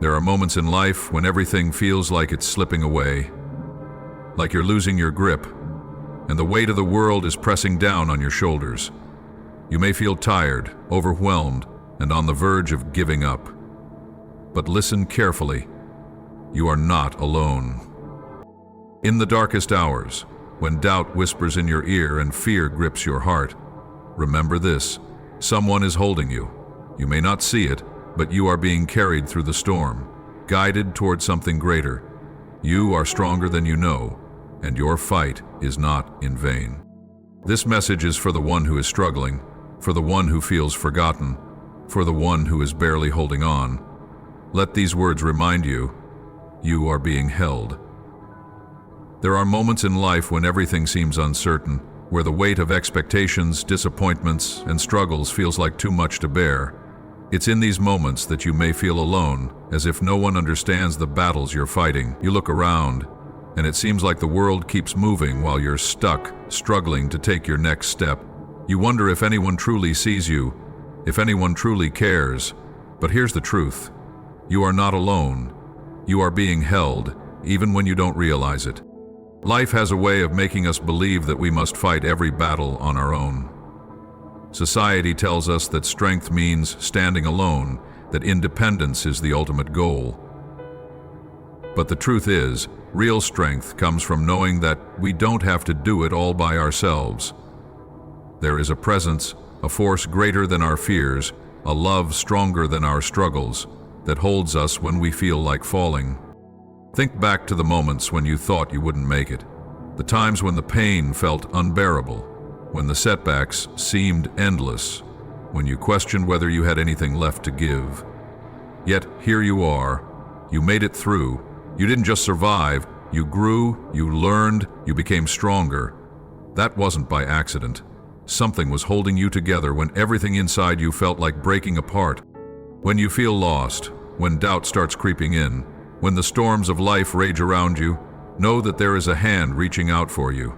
There are moments in life when everything feels like it's slipping away, like you're losing your grip, and the weight of the world is pressing down on your shoulders. You may feel tired, overwhelmed, and on the verge of giving up. But listen carefully. You are not alone. In the darkest hours, when doubt whispers in your ear and fear grips your heart, remember this: someone is holding you. You may not see it, but you are being carried through the storm, guided toward something greater. You are stronger than you know, and your fight is not in vain. This message is for the one who is struggling, for the one who feels forgotten, for the one who is barely holding on. Let these words remind you, you are being held. There are moments in life when everything seems uncertain, where the weight of expectations, disappointments, and struggles feels like too much to bear. It's in these moments that you may feel alone, as if no one understands the battles you're fighting. You look around, and it seems like the world keeps moving while you're stuck, struggling to take your next step. You wonder if anyone truly sees you, if anyone truly cares. But here's the truth: you are not alone. You are being held, even when you don't realize it. Life has a way of making us believe that we must fight every battle on our own. Society tells us that strength means standing alone, that independence is the ultimate goal. But the truth is, real strength comes from knowing that we don't have to do it all by ourselves. There is a presence, a force greater than our fears, a love stronger than our struggles, that holds us when we feel like falling. Think back to the moments when you thought you wouldn't make it, the times when the pain felt unbearable, when the setbacks seemed endless, when you questioned whether you had anything left to give. Yet here you are. You made it through. You didn't just survive, you grew, you learned, you became stronger. That wasn't by accident. Something was holding you together when everything inside you felt like breaking apart. When you feel lost, when doubt starts creeping in, when the storms of life rage around you, know that there is a hand reaching out for you.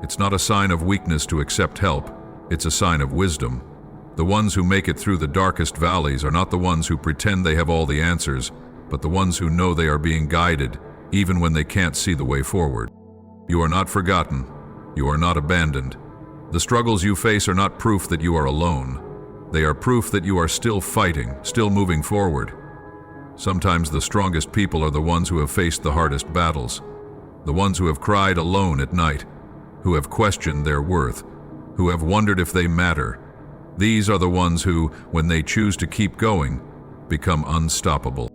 It's not a sign of weakness to accept help, it's a sign of wisdom. The ones who make it through the darkest valleys are not the ones who pretend they have all the answers, but the ones who know they are being guided, even when they can't see the way forward. You are not forgotten. You are not abandoned. The struggles you face are not proof that you are alone. They are proof that you are still fighting, still moving forward. Sometimes the strongest people are the ones who have faced the hardest battles, the ones who have cried alone at night, who have questioned their worth, who have wondered if they matter. These are the ones who, when they choose to keep going, become unstoppable.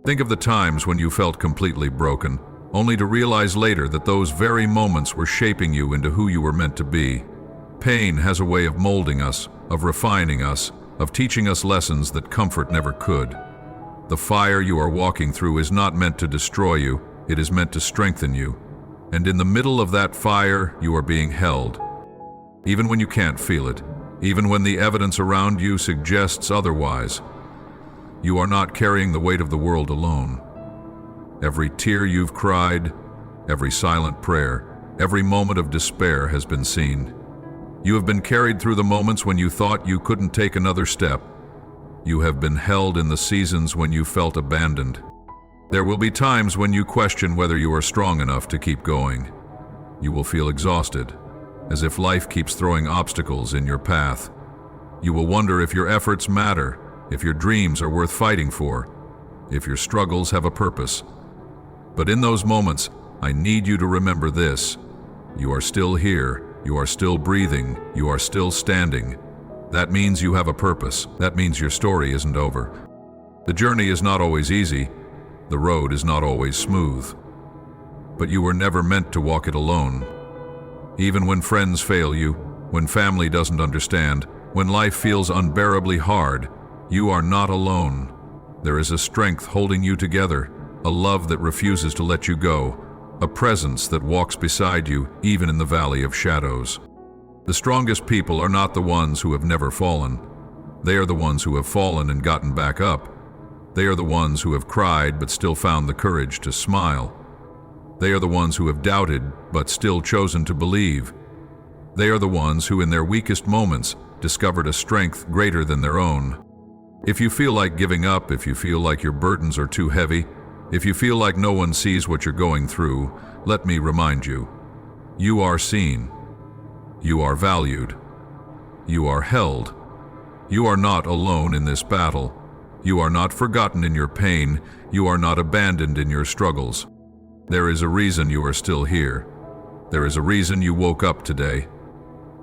Think of the times when you felt completely broken, only to realize later that those very moments were shaping you into who you were meant to be. Pain has a way of molding us, of refining us, of teaching us lessons that comfort never could. The fire you are walking through is not meant to destroy you, it is meant to strengthen you. And in the middle of that fire, you are being held. Even when you can't feel it, even when the evidence around you suggests otherwise, you are not carrying the weight of the world alone. Every tear you've cried, every silent prayer, every moment of despair has been seen. You have been carried through the moments when you thought you couldn't take another step. You have been held in the seasons when you felt abandoned. There will be times when you question whether you are strong enough to keep going. You will feel exhausted, as if life keeps throwing obstacles in your path. You will wonder if your efforts matter, if your dreams are worth fighting for, if your struggles have a purpose. But in those moments, I need you to remember this: you are still here, you are still breathing, you are still standing. That means you have a purpose. That means your story isn't over. The journey is not always easy. The road is not always smooth. But you were never meant to walk it alone. Even when friends fail you, when family doesn't understand, when life feels unbearably hard, you are not alone. There is a strength holding you together, a love that refuses to let you go, a presence that walks beside you even in the valley of shadows. The strongest people are not the ones who have never fallen. They are the ones who have fallen and gotten back up. They are the ones who have cried but still found the courage to smile. They are the ones who have doubted but still chosen to believe. They are the ones who in their weakest moments discovered a strength greater than their own. If you feel like giving up, if you feel like your burdens are too heavy, if you feel like no one sees what you're going through, let me remind you, you are seen. You are valued. You are held. You are not alone in this battle. You are not forgotten in your pain. You are not abandoned in your struggles. There is a reason you are still here. There is a reason you woke up today.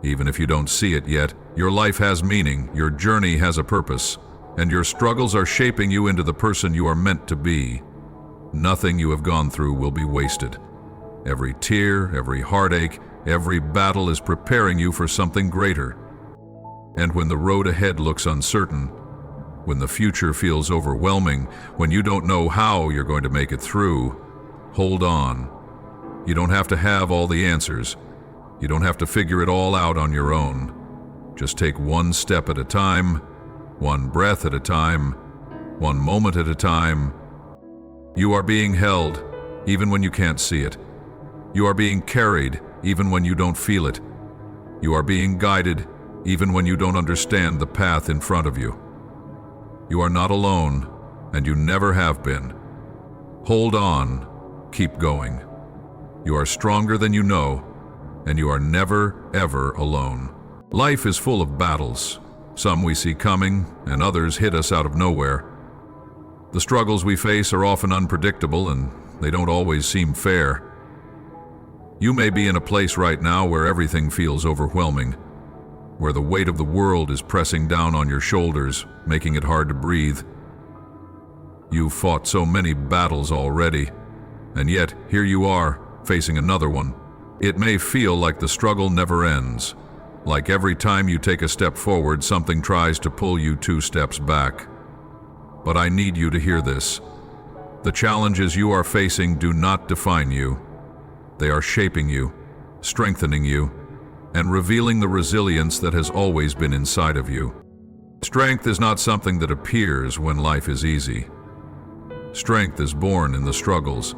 Even if you don't see it yet, your life has meaning, your journey has a purpose, and your struggles are shaping you into the person you are meant to be. Nothing you have gone through will be wasted. Every tear, every heartache, every battle is preparing you for something greater. And when the road ahead looks uncertain, when the future feels overwhelming, when you don't know how you're going to make it through, hold on. You don't have to have all the answers. You don't have to figure it all out on your own. Just take one step at a time, one breath at a time, one moment at a time. You are being held, even when you can't see it. You are being carried, even when you don't feel it. You are being guided, even when you don't understand the path in front of you. You are not alone, and you never have been. Hold on, keep going. You are stronger than you know, and you are never, ever alone. Life is full of battles. Some we see coming, and others hit us out of nowhere. The struggles we face are often unpredictable, and they don't always seem fair. You may be in a place right now where everything feels overwhelming, where the weight of the world is pressing down on your shoulders, making it hard to breathe. You've fought so many battles already, and yet here you are, facing another one. It may feel like the struggle never ends, like every time you take a step forward, something tries to pull you 2 steps back. But I need you to hear this. The challenges you are facing do not define you. They are shaping you, strengthening you, and revealing the resilience that has always been inside of you. Strength is not something that appears when life is easy. Strength is born in the struggles,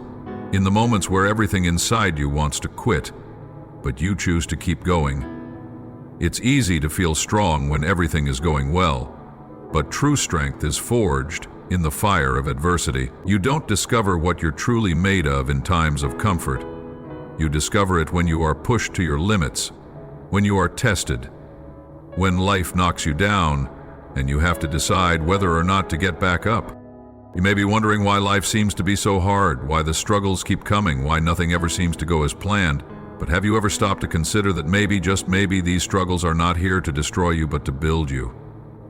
in the moments where everything inside you wants to quit, but you choose to keep going. It's easy to feel strong when everything is going well, but true strength is forged in the fire of adversity. You don't discover what you're truly made of in times of comfort. You discover it when you are pushed to your limits, when you are tested, when life knocks you down, and you have to decide whether or not to get back up. You may be wondering why life seems to be so hard, why the struggles keep coming, why nothing ever seems to go as planned. But have you ever stopped to consider that maybe, just maybe, these struggles are not here to destroy you but to build you?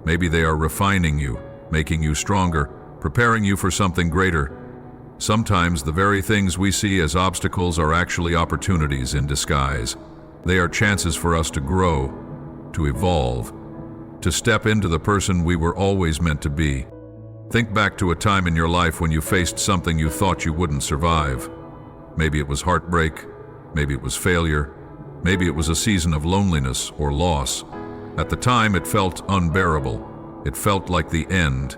Maybe they are refining you, making you stronger, preparing you for something greater. Sometimes the very things we see as obstacles are actually opportunities in disguise. They are chances for us to grow, to evolve, to step into the person we were always meant to be. Think back to a time in your life when you faced something you thought you wouldn't survive. Maybe it was heartbreak, maybe it was failure, maybe it was a season of loneliness or loss. At the time, it felt unbearable. It felt like the end.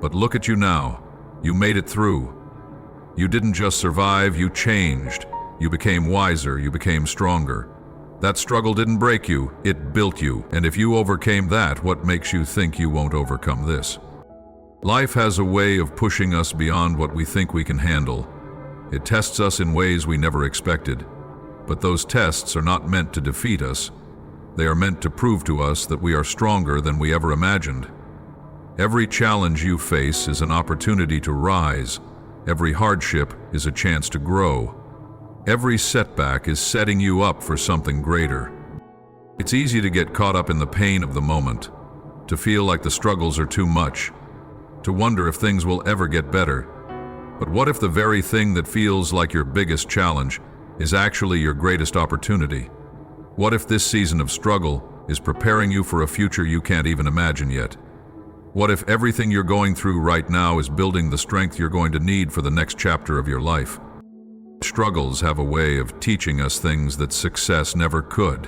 But look at you now. You made it through. You didn't just survive, you changed. You became wiser, you became stronger. That struggle didn't break you, it built you. And if you overcame that, what makes you think you won't overcome this? Life has a way of pushing us beyond what we think we can handle. It tests us in ways we never expected. But those tests are not meant to defeat us. They are meant to prove to us that we are stronger than we ever imagined. Every challenge you face is an opportunity to rise. Every hardship is a chance to grow. Every setback is setting you up for something greater. It's easy to get caught up in the pain of the moment, to feel like the struggles are too much, to wonder if things will ever get better. But what if the very thing that feels like your biggest challenge is actually your greatest opportunity? What if this season of struggle is preparing you for a future you can't even imagine yet? What if everything you're going through right now is building the strength you're going to need for the next chapter of your life? Struggles have a way of teaching us things that success never could.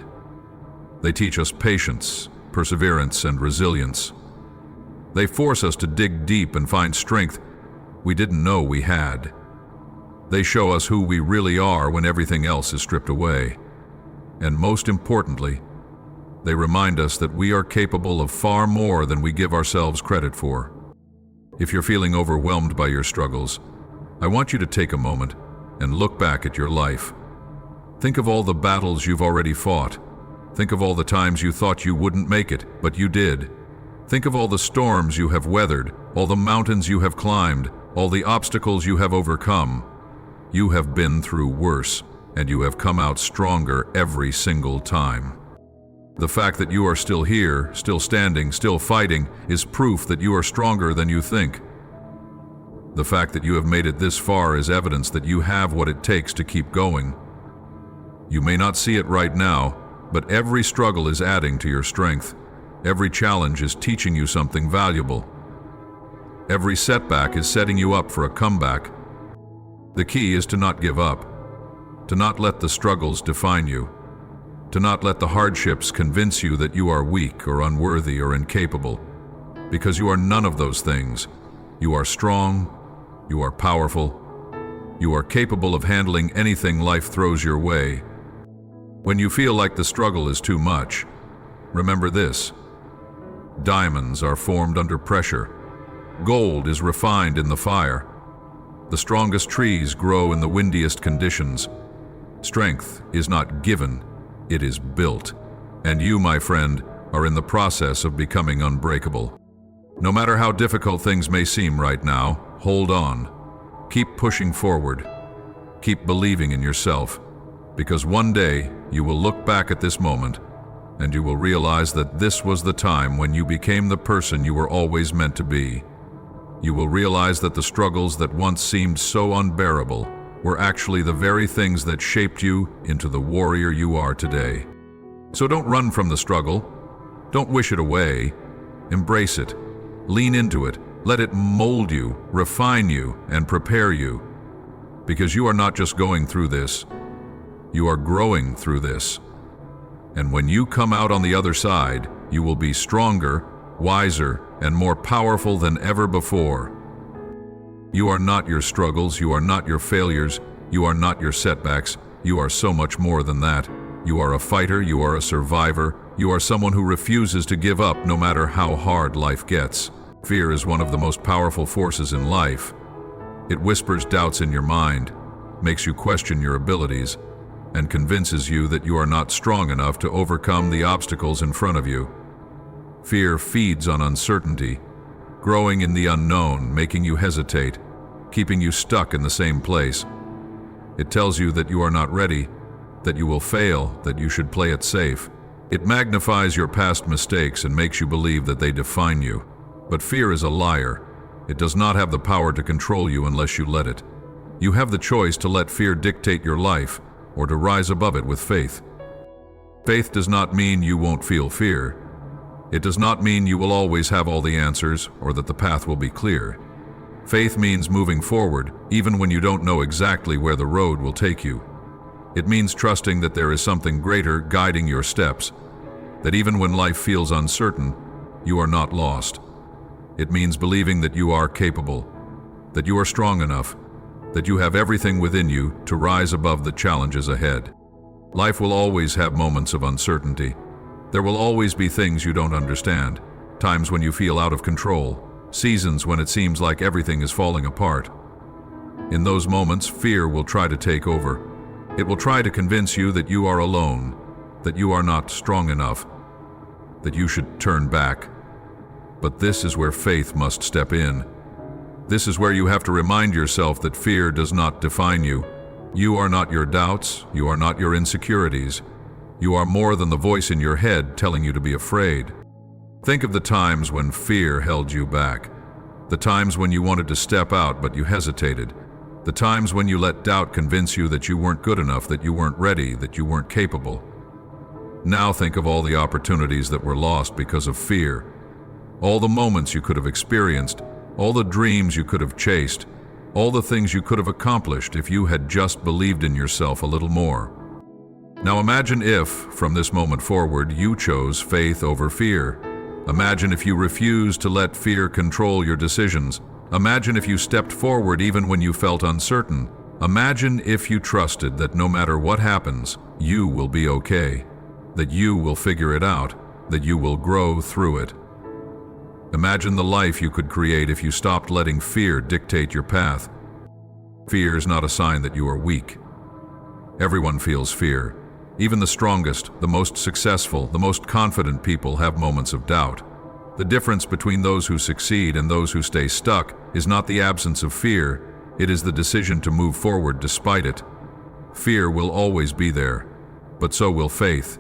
They teach us patience, perseverance, and resilience. They force us to dig deep and find strength we didn't know we had. They show us who we really are when everything else is stripped away. And most importantly, They remind us that we are capable of far more than we give ourselves credit for. If you're feeling overwhelmed by your struggles, I want you to take a moment and look back at your life. Think of all the battles you've already fought. Think of all the times you thought you wouldn't make it, but you did. Think of all the storms you have weathered, all the mountains you have climbed, all the obstacles you have overcome. You have been through worse, and you have come out stronger every single time. The fact that you are still here, still standing, still fighting, is proof that you are stronger than you think. The fact that you have made it this far is evidence that you have what it takes to keep going. You may not see it right now, but every struggle is adding to your strength. Every challenge is teaching you something valuable. Every setback is setting you up for a comeback. The key is to not give up, to not let the struggles define you, to not let the hardships convince you that you are weak or unworthy or incapable, because you are none of those things. You are strong, you are powerful, you are capable of handling anything life throws your way. When you feel like the struggle is too much, remember this: diamonds are formed under pressure. Gold is refined in the fire. The strongest trees grow in the windiest conditions. Strength is not given, it is built. And you, my friend, are in the process of becoming unbreakable. No matter how difficult things may seem right now, hold on. Keep pushing forward. Keep believing in yourself, because one day you will look back at this moment and you will realize that this was the time when you became the person you were always meant to be. You will realize that the struggles that once seemed so unbearable were actually the very things that shaped you into the warrior you are today. So don't run from the struggle. Don't wish it away. Embrace it. Lean into it. Let it mold you, refine you, and prepare you. Because you are not just going through this, you are growing through this. And when you come out on the other side, you will be stronger, wiser, and more powerful than ever before. You are not your struggles, you are not your failures, you are not your setbacks, you are so much more than that. You are a fighter, you are a survivor, you are someone who refuses to give up no matter how hard life gets. Fear is one of the most powerful forces in life. It whispers doubts in your mind, makes you question your abilities, and convinces you that you are not strong enough to overcome the obstacles in front of you. Fear feeds on uncertainty, growing in the unknown, making you hesitate, keeping you stuck in the same place. It tells you that you are not ready, that you will fail, that you should play it safe. It magnifies your past mistakes and makes you believe that they define you. But fear is a liar. It does not have the power to control you unless you let it. You have the choice to let fear dictate your life or to rise above it with faith. Faith does not mean you won't feel fear. It does not mean you will always have all the answers or that the path will be clear. Faith means moving forward even when you don't know exactly where the road will take you. It means trusting that there is something greater guiding your steps, that even when life feels uncertain, you are not lost. It means believing that you are capable, that you are strong enough, that you have everything within you to rise above the challenges ahead. Life will always have moments of uncertainty. There will always be things you don't understand, times when you feel out of control, seasons when it seems like everything is falling apart. In those moments, fear will try to take over. It will try to convince you that you are alone, that you are not strong enough, that you should turn back. But this is where faith must step in. This is where you have to remind yourself that fear does not define you. You are not your doubts, you are not your insecurities. You are more than the voice in your head telling you to be afraid. Think of the times when fear held you back, the times when you wanted to step out but you hesitated, the times when you let doubt convince you that you weren't good enough, that you weren't ready, that you weren't capable. Now think of all the opportunities that were lost because of fear. All the moments you could have experienced, all the dreams you could have chased, all the things you could have accomplished if you had just believed in yourself a little more. Now imagine if, from this moment forward, you chose faith over fear. Imagine if you refused to let fear control your decisions. Imagine if you stepped forward even when you felt uncertain. Imagine if you trusted that no matter what happens, you will be okay. that you will figure it out, that you will grow through it. Imagine the life you could create if you stopped letting fear dictate your path. Fear is not a sign that you are weak. Everyone feels fear. Even the strongest, the most successful, the most confident people have moments of doubt. The difference between those who succeed and those who stay stuck is not the absence of fear, it is the decision to move forward despite it. Fear will always be there, but so will faith,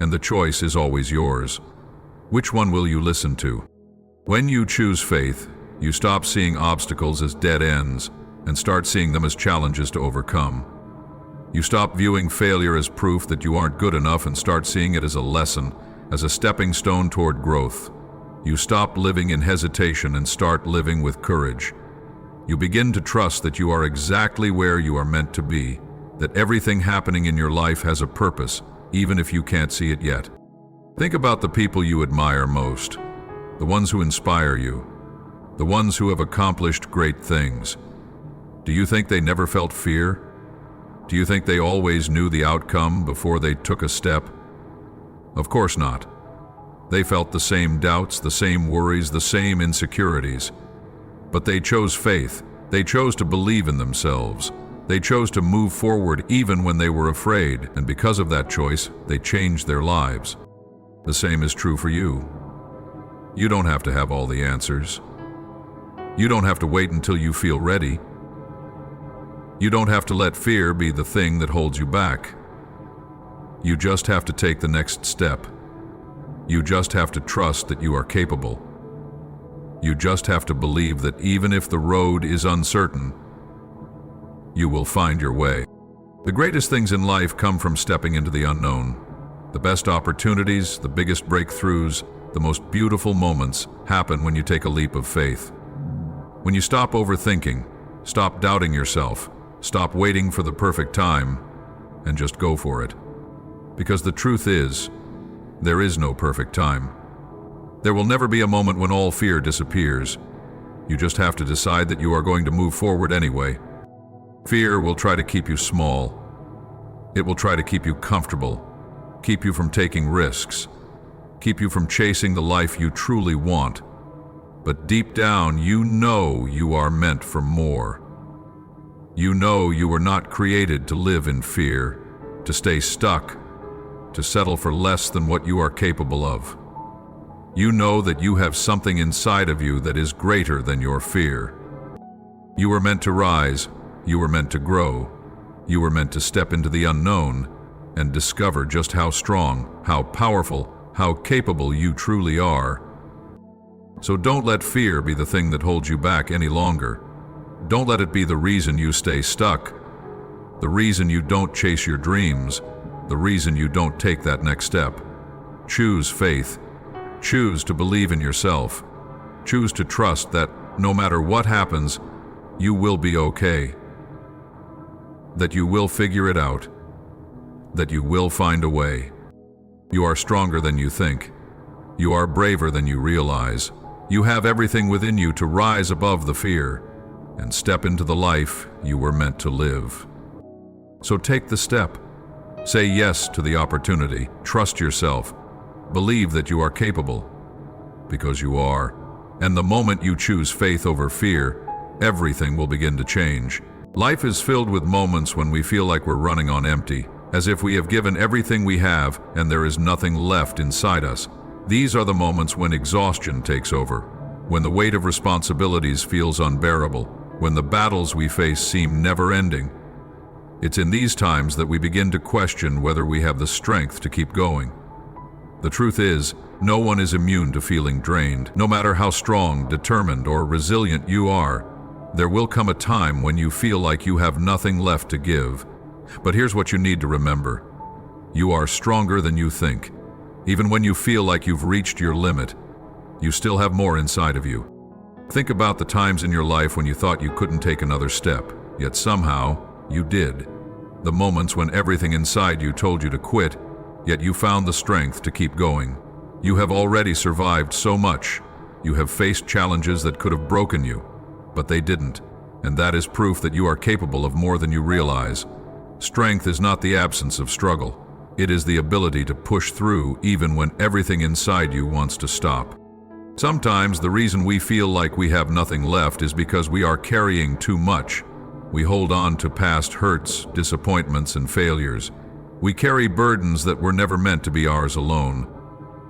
and the choice is always yours. Which one will you listen to? When you choose faith, you stop seeing obstacles as dead ends and start seeing them as challenges to overcome. You stop viewing failure as proof that you aren't good enough and start seeing it as a lesson, as a stepping stone toward growth. You stop living in hesitation and start living with courage. You begin to trust that you are exactly where you are meant to be, that everything happening in your life has a purpose, even if you can't see it yet. Think about the people you admire most, the ones who inspire you, the ones who have accomplished great things. Do you think they never felt fear? Do you think they always knew the outcome before they took a step? Of course not. They felt the same doubts, the same worries, the same insecurities. But they chose faith. They chose to believe in themselves. They chose to move forward even when they were afraid, and because of that choice, they changed their lives. The same is true for you. You don't have to have all the answers. You don't have to wait until you feel ready. You don't have to let fear be the thing that holds you back. You just have to take the next step. You just have to trust that you are capable. You just have to believe that even if the road is uncertain, you will find your way. The greatest things in life come from stepping into the unknown. The best opportunities, the biggest breakthroughs, the most beautiful moments happen when you take a leap of faith. When you stop overthinking, stop doubting yourself, stop waiting for the perfect time, and just go for it. Because the truth is, there is no perfect time. There will never be a moment when all fear disappears. You just have to decide that you are going to move forward anyway. Fear will try to keep you small. It will try to keep you comfortable, keep you from taking risks, keep you from chasing the life you truly want. But deep down, you know you are meant for more. You know you were not created to live in fear, to stay stuck, to settle for less than what you are capable of. You know that you have something inside of you that is greater than your fear. You were meant to rise, you were meant to grow, you were meant to step into the unknown and discover just how strong, how powerful, how capable you truly are. So don't let fear be the thing that holds you back any longer. Don't let it be the reason you stay stuck, the reason you don't chase your dreams, the reason you don't take that next step. Choose faith. Choose to believe in yourself. Choose to trust that no matter what happens, you will be okay. That you will figure it out. That you will find a way. You are stronger than you think. You are braver than you realize. You have everything within you to rise above the fear and step into the life you were meant to live. So take the step. Say yes to the opportunity. Trust yourself. Believe that you are capable, because you are. And the moment you choose faith over fear, everything will begin to change. Life is filled with moments when we feel like we're running on empty, as if we have given everything we have and there is nothing left inside us. These are the moments when exhaustion takes over, when the weight of responsibilities feels unbearable, when the battles we face seem never-ending. It's in these times that we begin to question whether we have the strength to keep going. The truth is, no one is immune to feeling drained. No matter how strong, determined, or resilient you are, there will come a time when you feel like you have nothing left to give. But here's what you need to remember. You are stronger than you think. Even when you feel like you've reached your limit, you still have more inside of you. Think about the times in your life when you thought you couldn't take another step, yet somehow you did. The moments when everything inside you told you to quit, yet you found the strength to keep going. You have already survived so much. You have faced challenges that could have broken you, but they didn't. And that is proof that you are capable of more than you realize. Strength is not the absence of struggle. It is the ability to push through even when everything inside you wants to stop. Sometimes the reason we feel like we have nothing left is because we are carrying too much. We hold on to past hurts, disappointments, and failures. We carry burdens that were never meant to be ours alone.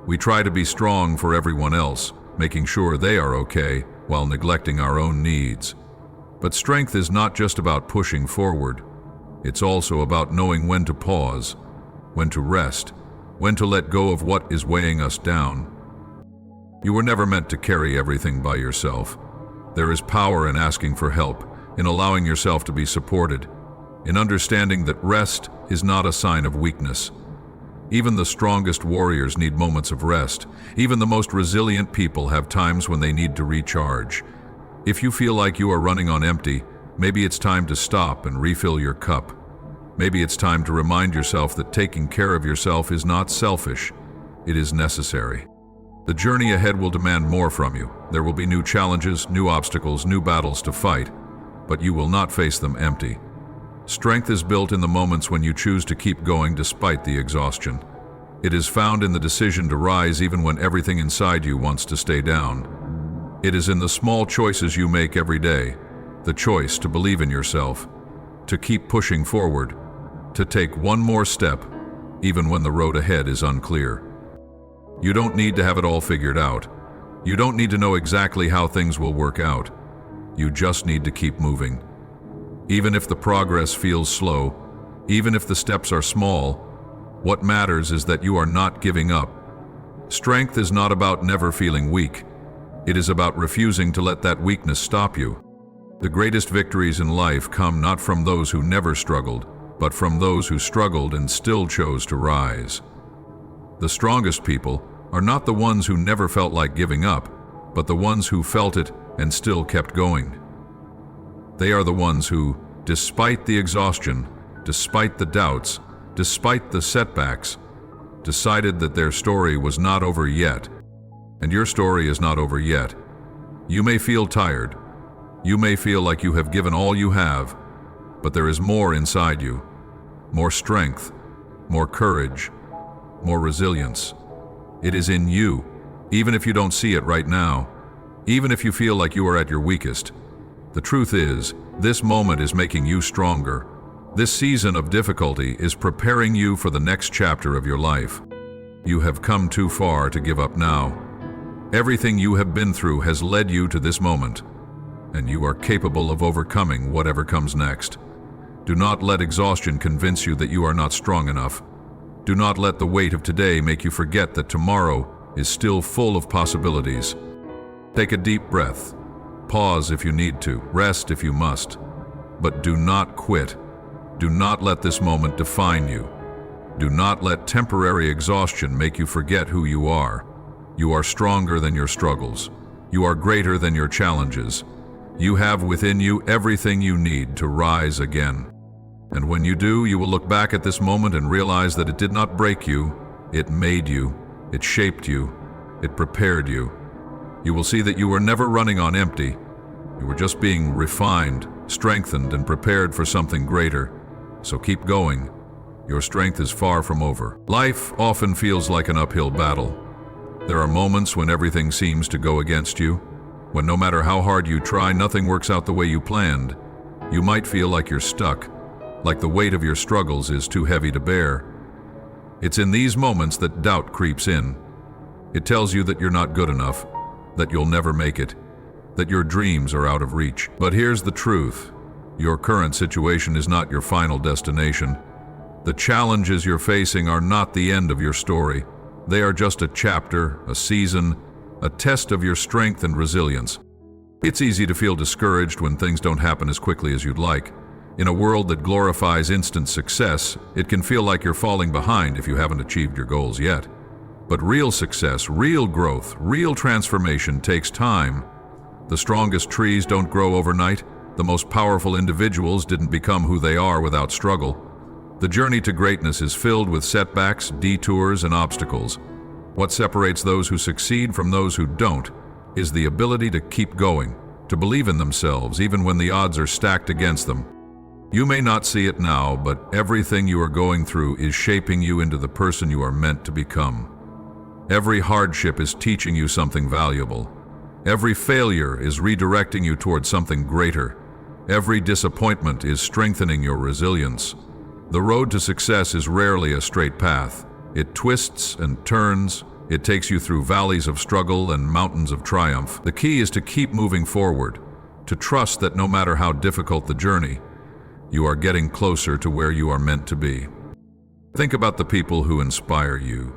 We try to be strong for everyone else, making sure they are okay while neglecting our own needs. But strength is not just about pushing forward. It's also about knowing when to pause, when to rest, when to let go of what is weighing us down. You were never meant to carry everything by yourself. There is power in asking for help, in allowing yourself to be supported, in understanding that rest is not a sign of weakness. Even the strongest warriors need moments of rest. Even the most resilient people have times when they need to recharge. If you feel like you are running on empty, maybe it's time to stop and refill your cup. Maybe it's time to remind yourself that taking care of yourself is not selfish, it is necessary. The journey ahead will demand more from you. There will be new challenges, new obstacles, new battles to fight, but you will not face them empty. Strength is built in the moments when you choose to keep going despite the exhaustion. It is found in the decision to rise even when everything inside you wants to stay down. It is in the small choices you make every day, the choice to believe in yourself, to keep pushing forward, to take one more step, even when the road ahead is unclear. You don't need to have it all figured out. You don't need to know exactly how things will work out. You just need to keep moving. Even if the progress feels slow, even if the steps are small, what matters is that you are not giving up. Strength is not about never feeling weak. It is about refusing to let that weakness stop you. The greatest victories in life come not from those who never struggled, but from those who struggled and still chose to rise. The strongest people are not the ones who never felt like giving up, but the ones who felt it and still kept going. They are the ones who, despite the exhaustion, despite the doubts, despite the setbacks, decided that their story was not over yet. And your story is not over yet. You may feel tired. You may feel like you have given all you have, but there is more inside you. More strength, more courage, more resilience. It is in you, even if you don't see it right now, even if you feel like you are at your weakest. The truth is, this moment is making you stronger. This season of difficulty is preparing you for the next chapter of your life. You have come too far to give up now. Everything you have been through has led you to this moment, and you are capable of overcoming whatever comes next. Do not let exhaustion convince you that you are not strong enough. Do not let the weight of today make you forget that tomorrow is still full of possibilities. Take a deep breath. Pause if you need to, rest if you must. But do not quit. Do not let this moment define you. Do not let temporary exhaustion make you forget who you are. You are stronger than your struggles. You are greater than your challenges. You have within you everything you need to rise again. And when you do, you will look back at this moment and realize that it did not break you, it made you, it shaped you, it prepared you. You will see that you were never running on empty. You were just being refined, strengthened, and prepared for something greater. So keep going. Your strength is far from over. Life often feels like an uphill battle. There are moments when everything seems to go against you, when no matter how hard you try, nothing works out the way you planned. You might feel like you're stuck, like the weight of your struggles is too heavy to bear. It's in these moments that doubt creeps in. It tells you that you're not good enough, that you'll never make it, that your dreams are out of reach. But here's the truth. Your current situation is not your final destination. The challenges you're facing are not the end of your story. They are just a chapter, a season, a test of your strength and resilience. It's easy to feel discouraged when things don't happen as quickly as you'd like. In a world that glorifies instant success, it can feel like you're falling behind if you haven't achieved your goals yet. But real success, real growth, real transformation takes time. The strongest trees don't grow overnight. The most powerful individuals didn't become who they are without struggle. The journey to greatness is filled with setbacks, detours, and obstacles. What separates those who succeed from those who don't is the ability to keep going, to believe in themselves even when the odds are stacked against them. You may not see it now, but everything you are going through is shaping you into the person you are meant to become. Every hardship is teaching you something valuable. Every failure is redirecting you towards something greater. Every disappointment is strengthening your resilience. The road to success is rarely a straight path. It twists and turns. It takes you through valleys of struggle and mountains of triumph. The key is to keep moving forward, to trust that no matter how difficult the journey, you are getting closer to where you are meant to be. Think about the people who inspire you.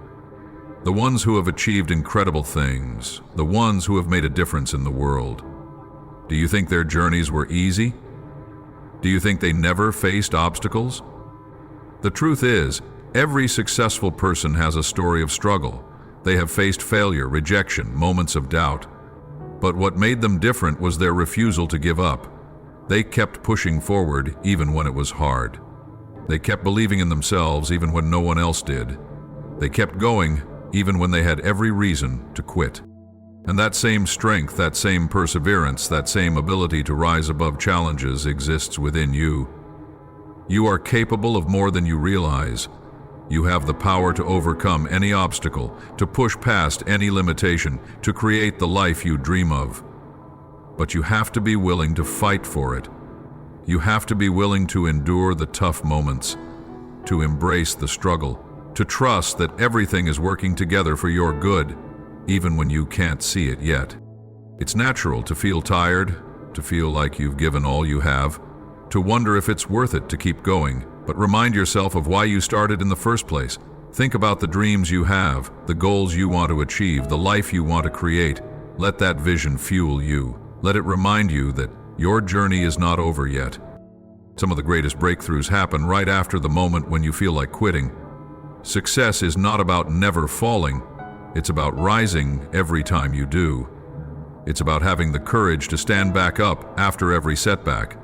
The ones who have achieved incredible things, the ones who have made a difference in the world. Do you think their journeys were easy? Do you think they never faced obstacles? The truth is, every successful person has a story of struggle. They have faced failure, rejection, moments of doubt. But what made them different was their refusal to give up. They kept pushing forward even when it was hard. They kept believing in themselves even when no one else did. They kept going even when they had every reason to quit. And that same strength, that same perseverance, that same ability to rise above challenges exists within you. You are capable of more than you realize. You have the power to overcome any obstacle, to push past any limitation, to create the life you dream of. But you have to be willing to fight for it. You have to be willing to endure the tough moments, to embrace the struggle, to trust that everything is working together for your good, even when you can't see it yet. It's natural to feel tired, to feel like you've given all you have, to wonder if it's worth it to keep going, but remind yourself of why you started in the first place. Think about the dreams you have, the goals you want to achieve, the life you want to create. Let that vision fuel you. Let it remind you that your journey is not over yet. Some of the greatest breakthroughs happen right after the moment when you feel like quitting. Success is not about never falling. It's about rising every time you do. It's about having the courage to stand back up after every setback,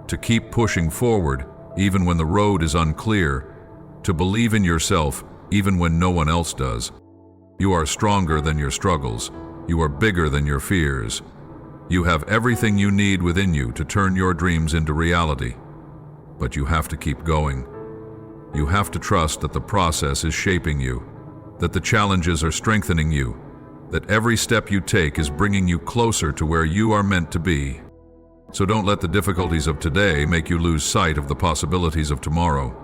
to keep pushing forward even when the road is unclear, to believe in yourself even when no one else does. You are stronger than your struggles. You are bigger than your fears. You have everything you need within you to turn your dreams into reality. But you have to keep going. You have to trust that the process is shaping you, that the challenges are strengthening you, that every step you take is bringing you closer to where you are meant to be. So don't let the difficulties of today make you lose sight of the possibilities of tomorrow.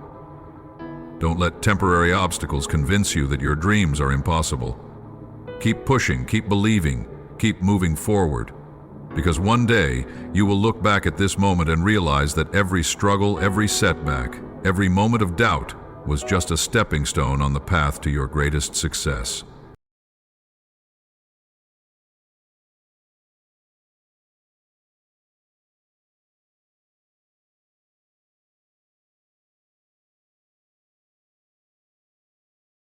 Don't let temporary obstacles convince you that your dreams are impossible. Keep pushing, keep believing, keep moving forward. Because one day, you will look back at this moment and realize that every struggle, every setback, every moment of doubt was just a stepping stone on the path to your greatest success.